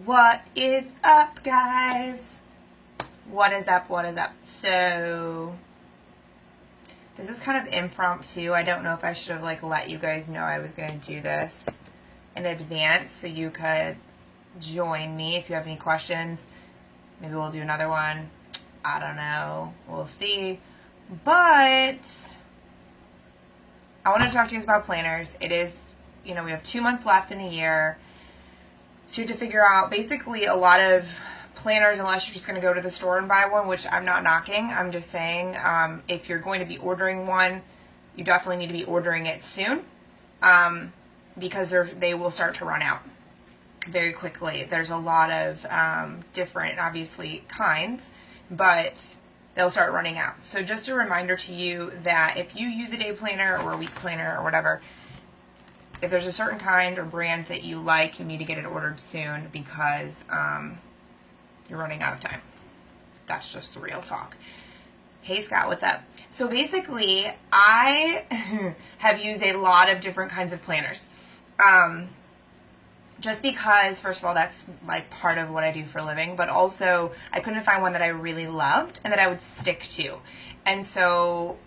What is up, guys? What is up? What is up? So this is kind of impromptu. I don't know if I should have let you guys know I was going to do this in advance so you could join me if you have any questions. Maybe we'll do another one. I don't know. We'll see. But I want to talk to you guys about planners. It is, we have 2 months left in the year. So you have to figure out basically a lot of planners, unless you're just going to go to the store and buy one, which I'm not knocking. I'm just saying if you're going to be ordering one, you definitely need to be ordering it soon because they will start to run out very quickly. There's a lot of different, obviously, kinds, but they'll start running out. So just a reminder to you that if you use a day planner or a week planner or whatever, if there's a certain kind or brand that you like, you need to get it ordered soon because you're running out of time. That's just the real talk. Hey Scott, what's up? So basically, I have used a lot of different kinds of planners. Just because, first of all, that's part of what I do for a living, but also I couldn't find one that I really loved and that I would stick to. And so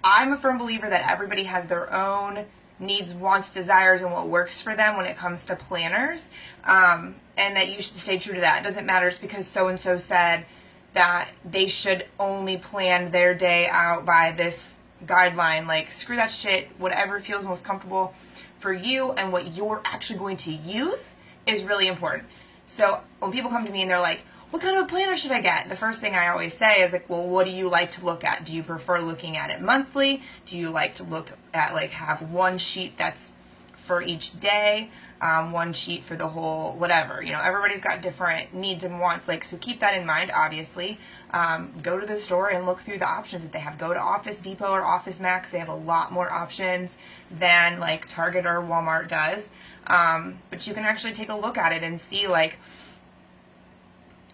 I'm a firm believer that everybody has their own needs, wants, desires, and what works for them when it comes to planners, and that you should stay true to that. It doesn't matter just because so-and-so said that they should only plan their day out by this guideline. Screw that shit. Whatever feels most comfortable for you and what you're actually going to use is really important. So when people come to me and they're like, what kind of a planner should I get? The first thing I always say is well, what do you like to look at? Do you prefer looking at it monthly? Do you like to look at have one sheet that's for each day, one sheet for the whole whatever? Everybody's got different needs and wants. So keep that in mind. Obviously, go to the store and look through the options that they have. Go to Office Depot or Office Max. They have a lot more options than Target or Walmart does. But you can actually take a look at it and see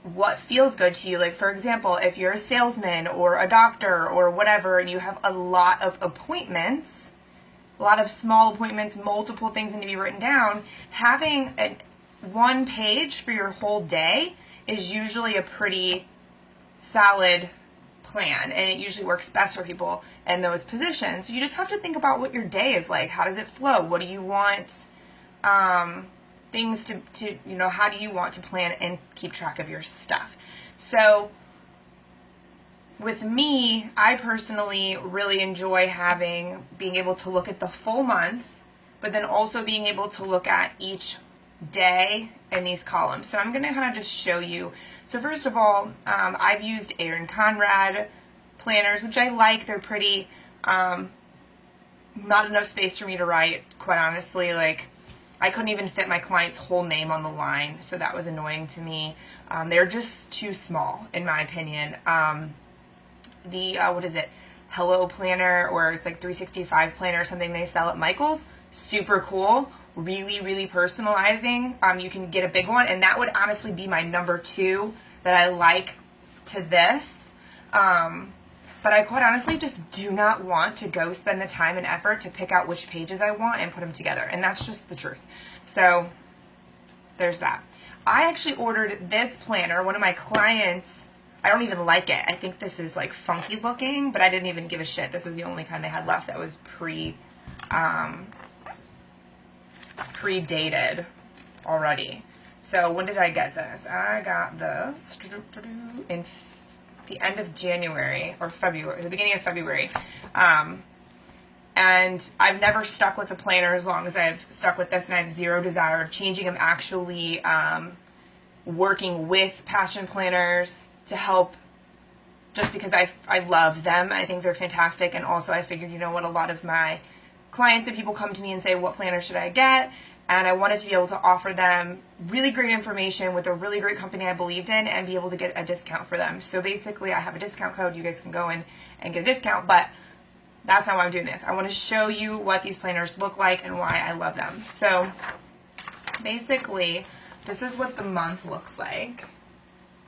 what feels good to you. For example, if you're a salesman or a doctor or whatever, and you have a lot of appointments, a lot of small appointments, multiple things need to be written down, having one page for your whole day is usually a pretty solid plan, and it usually works best for people in those positions. So you just have to think about what your day is like. How does it flow? What do you want? Things to how do you want to plan and keep track of your stuff? So with me, I personally really enjoy being able to look at the full month, but then also being able to look at each day in these columns. So I'm going to kind of just show you. So first of all, I've used Aaron Conrad planners, which I like. They're pretty, not enough space for me to write, quite honestly. I couldn't even fit my client's whole name on the line, so that was annoying to me. They're just too small, in my opinion. What is it? Hello Planner, or it's 365 Planner or something they sell at Michael's. Super cool. Really, really personalizing. You can get a big one, and that would honestly be my number 2 that I like to this. But I quite honestly just do not want to go spend the time and effort to pick out which pages I want and put them together. And that's just the truth. So there's that. I actually ordered this planner. One of my clients, I don't even like it. I think this is funky looking, but I didn't even give a shit. This was the only kind they had left that was predated already. So when did I get this? I got this in the end of January or February, the beginning of February. And I've never stuck with a planner as long as I've stuck with this, and I have zero desire of changing. I'm actually working with passion planners to help just because I love them. I think they're fantastic. And also I figured, a lot of my clients and people come to me and say, what planner should I get? And I wanted to be able to offer them really great information with a really great company I believed in and be able to get a discount for them. So basically I have a discount code. You guys can go in and get a discount, but that's not why I'm doing this. I want to show you what these planners look like and why I love them. So basically this is what the month looks like.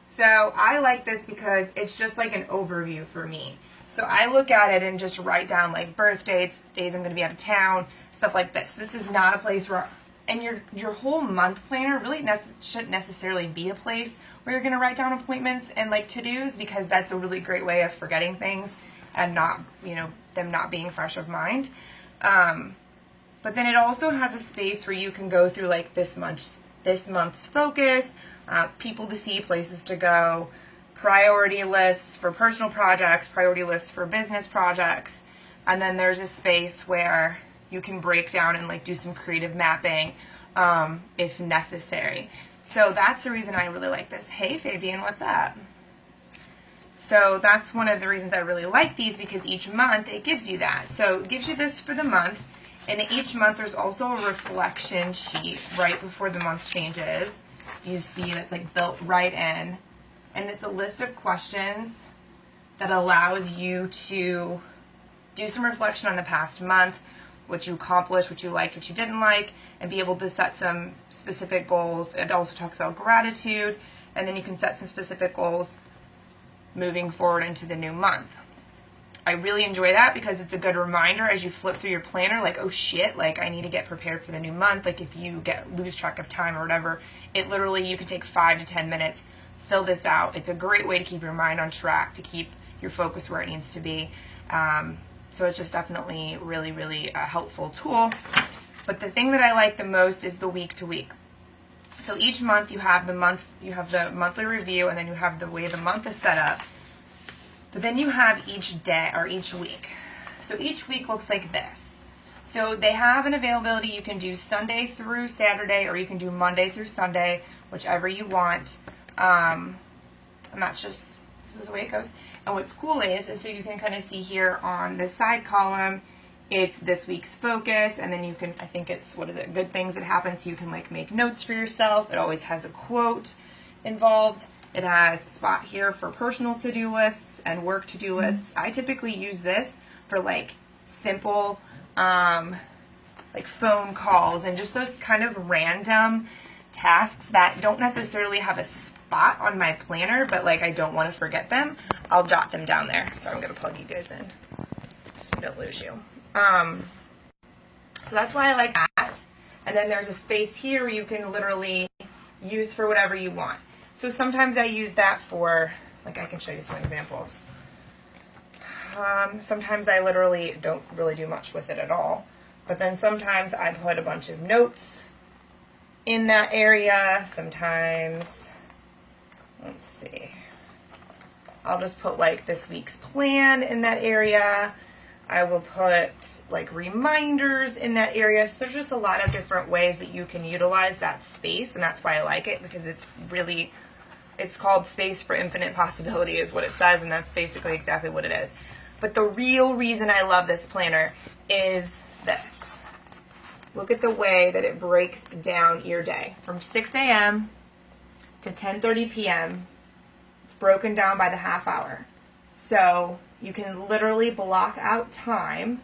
So I like this because it's just an overview for me. So I look at it and just write down birth dates, days I'm going to be out of town, stuff like this. This is not a place where And your whole month planner really shouldn't necessarily be a place where you're going to write down appointments and like to-dos, because that's a really great way of forgetting things and not, you know, them not being fresh of mind. But then it also has a space where you can go through like this month's focus, people to see, places to go, priority lists for personal projects, priority lists for business projects. And then there's a space where you can break down and like do some creative mapping if necessary. So that's the reason I really like this. Hey Fabian, what's up? So that's one of the reasons I really like these, because each month it gives you that. So it gives you this for the month, and each month there's also a reflection sheet right before the month changes. You see that's like built right in, and it's a list of questions that allows you to do some reflection on the past month, what you accomplished, what you liked, what you didn't like, and be able to set some specific goals. It also talks about gratitude, and then you can set some specific goals moving forward into the new month. I really enjoy that because it's a good reminder as you flip through your planner, like, oh shit, like I need to get prepared for the new month. Like if you lose track of time or whatever, it literally, you can take 5 to 10 minutes, fill this out. It's a great way to keep your mind on track, to keep your focus where it needs to be. So it's just definitely really, really a helpful tool. But the thing that I like the most is the week to week. So each month you have the monthly review, and then you have the way the month is set up. But then you have each day or each week. So each week looks like this. So they have an availability. You can do Sunday through Saturday, or you can do Monday through Sunday, whichever you want. And that's just, this is the way it goes. And what's cool is so you can kind of see here on the side column, it's this week's focus, and then you can, I think it's, what is it, good things that happen, so you can like make notes for yourself. It always has a quote involved. It has a spot here for personal to-do lists and work to-do lists. I typically use this for like simple like phone calls and just those kind of random tasks that don't necessarily have a spot on my planner, but like I don't want to forget them. I'll jot them down there. So I'm going to plug you guys in so I don't lose you. So that's why I like that. And then there's a space here where you can literally use for whatever you want. So sometimes I use that for, like, I can show you some examples. Sometimes I literally don't really do much with it at all. But then sometimes I put a bunch of notes in that area. Sometimes, let's see, I'll just put like this week's plan in that area. I will put like reminders in that area. So there's just a lot of different ways that you can utilize that space, and that's why I like it, because it's really, it's called Space for Infinite Possibility is what it says, and that's basically exactly what it is. But the real reason I love this planner is this. Look at the way that it breaks down your day. From 6 a.m. to 10:30 p.m. It's broken down by the half hour. So you can literally block out time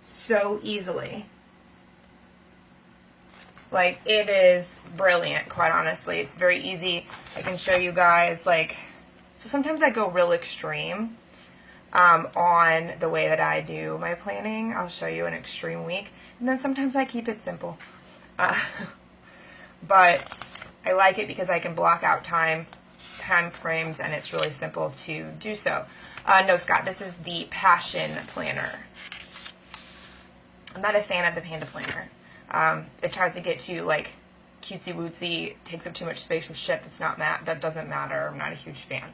so easily. Like, it is brilliant, quite honestly. It's very easy. I can show you guys, like, so sometimes I go real extreme on the way that I do my planning. I'll show you an extreme week. And then sometimes I keep it simple. But I like it because I can block out time frames, and it's really simple to do so. No, Scott, this is the Passion Planner. I'm not a fan of the Panda Planner. It tries to get too, like, cutesy-wootsy, takes up too much space with shit that doesn't matter. I'm not a huge fan.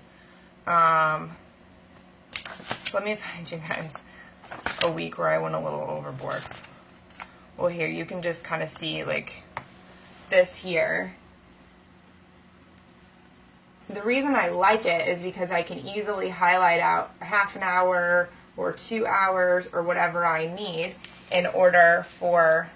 So let me find you guys a week where I went a little overboard. Well, here, you can just kind of see, like, this here. The reason I like it is because I can easily highlight out a half an hour or 2 hours or whatever I need in order for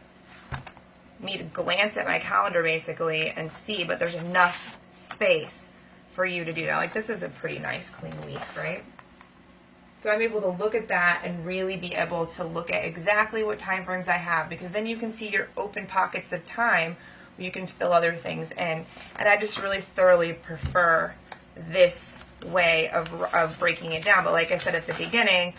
me to glance at my calendar basically and see, but there's enough space for you to do that. Like, this is a pretty nice clean week, right? So I'm able to look at that and really be able to look at exactly what time frames I have, because then you can see your open pockets of time where you can fill other things in. And I just really thoroughly prefer this way of breaking it down. But like I said at the beginning,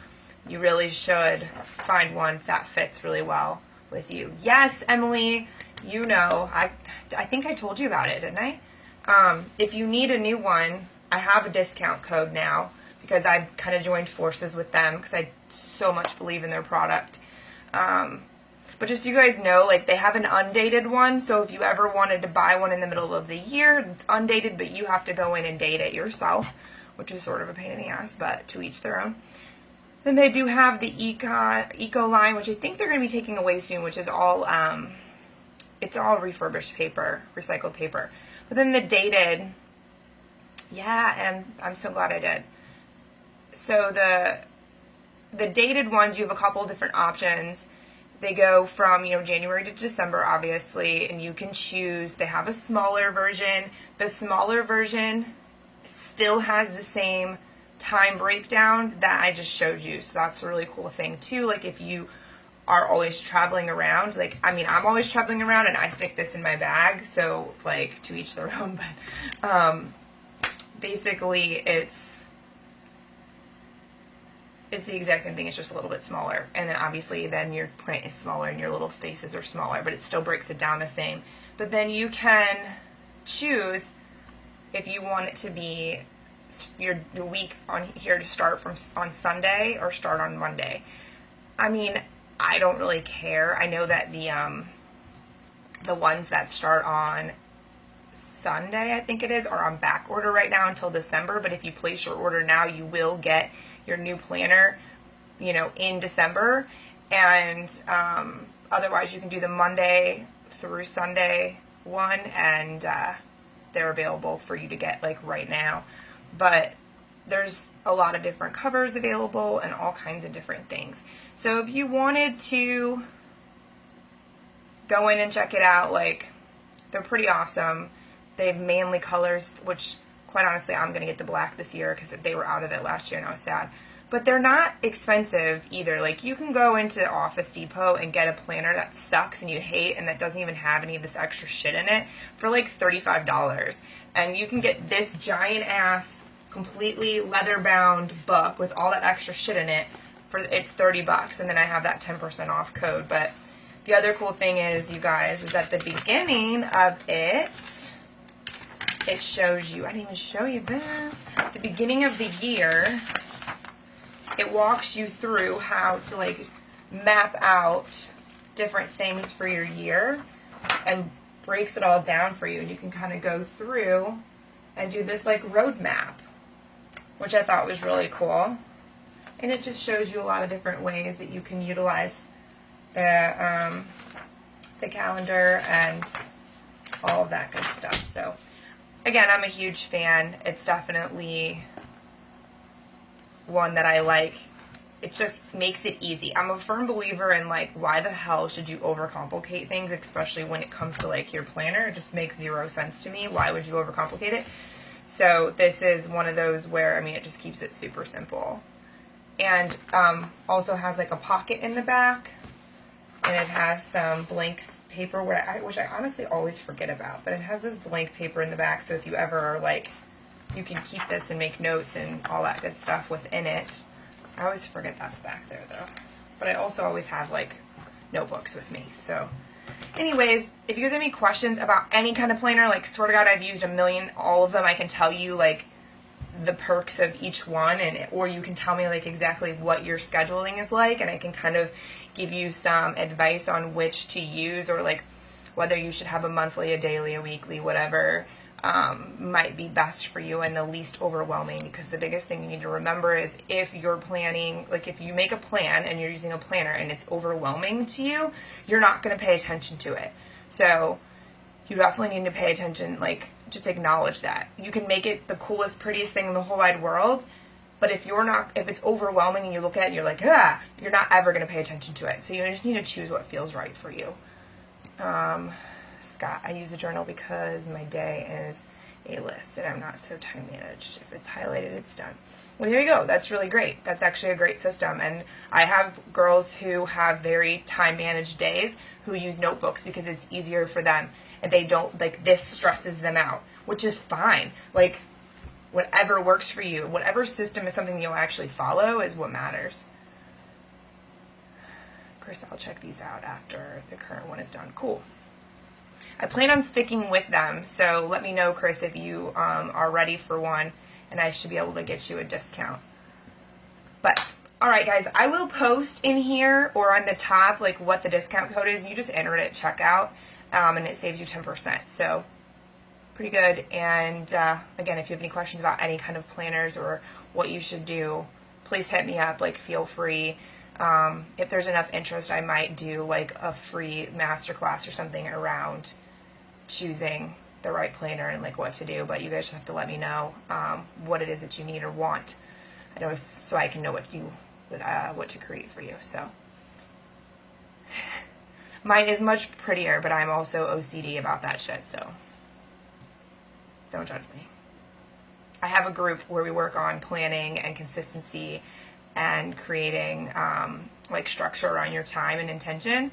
you really should find one that fits really well with you. Yes, Emily, you know, I think I told you about it, didn't I? If you need a new one, I have a discount code now because I've kind of joined forces with them because I so much believe in their product. But just so you guys know, like, they have an undated one, so if you ever wanted to buy one in the middle of the year, it's undated, but you have to go in and date it yourself, which is sort of a pain in the ass, but to each their own. Then they do have the Eco line, which I think they're going to be taking away soon, which is all, it's all refurbished paper, recycled paper. But then the dated, yeah, and I'm so glad I did. So the dated ones, you have a couple different options. They go from, you know, January to December, obviously, and you can choose. They have a smaller version. The smaller version still has the same time breakdown that I just showed you. So that's a really cool thing, too. Like, if you are always traveling around, like, I mean, I'm always traveling around, and I stick this in my bag, so, like, to each their own. But basically, it's the exact same thing. It's just a little bit smaller, and then obviously then your print is smaller and your little spaces are smaller, but it still breaks it down the same. But then you can choose if you want it to be your week on here to start on Sunday or start on Monday. I mean, I don't really care. I know that the ones that start on Sunday, I think it is, are on back order right now until December, but if you place your order now, you will get your new planner, you know, in December. And otherwise you can do the Monday through Sunday one, and they're available for you to get like right now. But there's a lot of different covers available and all kinds of different things. So if you wanted to go in and check it out, like, they're pretty awesome. They have manly colors, which quite honestly I'm going to get the black this year because they were out of it last year and I was sad. But they're not expensive either. Like, you can go into Office Depot and get a planner that sucks and you hate and that doesn't even have any of this extra shit in it for like $35. And you can get this giant ass, completely leather bound book with all that extra shit in it for, it's $30. And then I have that 10% off code. But the other cool thing is, you guys, is at the beginning of it shows you, I didn't even show you this, at the beginning of the year, it walks you through how to like map out different things for your year and breaks it all down for you, and you can kind of go through and do this like road map, which I thought was really cool. And it just shows you a lot of different ways that you can utilize the calendar and all of that good stuff. So again, I'm a huge fan. It's definitely one that I like. It just makes it easy. I'm a firm believer in, like, why the hell should you overcomplicate things, especially when it comes to like your planner? It just makes zero sense to me. Why would you overcomplicate it? So this is one of those where, I mean, it just keeps it super simple. And also has like a pocket in the back, and it has some blank paper, which I honestly always forget about, but it has this blank paper in the back, so if you ever are like, you can keep this and make notes and all that good stuff within it. I always forget that's back there though. But I also always have like notebooks with me. So anyways, if you guys have any questions about any kind of planner, like, swear to God, I've used a million, all of them. I can tell you like the perks of each one, and or you can tell me like exactly what your scheduling is like, and I can kind of give you some advice on which to use, or like whether you should have a monthly, a daily, a weekly, whatever might be best for you and the least overwhelming. Because the biggest thing you need to remember is, if you're planning, like if you make a plan and you're using a planner and it's overwhelming to you, you're not going to pay attention to it. So you definitely need to pay attention, like, just acknowledge that. You can make it the coolest, prettiest thing in the whole wide world, but if it's overwhelming and you look at it and you're like, ah, you're not ever going to pay attention to it. So you just need to choose what feels right for you. Scott, I use a journal because my day is a list and I'm not so time managed. If it's highlighted, it's done. Well, there you go. That's really great. That's actually a great system. And I have girls who have very time managed days who use notebooks because it's easier for them, and they don't, like, this stresses them out, which is fine. Like, whatever works for you, whatever system is something you'll actually follow is what matters. Of course, I'll check these out after the current one is done. Cool. I plan on sticking with them, so let me know, Chris, if you are ready for one, and I should be able to get you a discount. But, alright guys, I will post in here or on the top like what the discount code is. You just enter it at checkout, and it saves you 10%. So, pretty good. And again, if you have any questions about any kind of planners or what you should do, please hit me up. Like, feel free. If there's enough interest, I might do like a free masterclass or something around choosing the right planner and like what to do. But you guys just have to let me know what it is that you need or want. I know, so I can know what to create for you. So mine is much prettier, but I'm also OCD about that shit. So don't judge me. I have a group where we work on planning and consistency and creating like structure around your time and intention,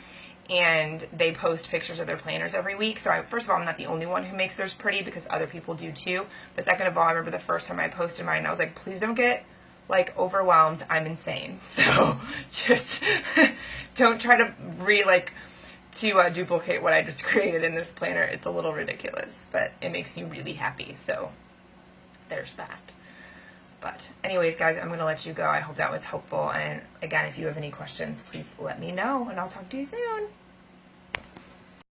and they post pictures of their planners every week. So first of all, I'm not the only one who makes theirs pretty, because other people do too. But second of all, I remember the first time I posted mine, I was like, please don't get like overwhelmed. I'm insane. So just don't try to duplicate what I just created in this planner. It's a little ridiculous, but it makes me really happy. So there's that. But anyways, guys, I'm going to let you go. I hope that was helpful. And again, if you have any questions, please let me know, and I'll talk to you soon.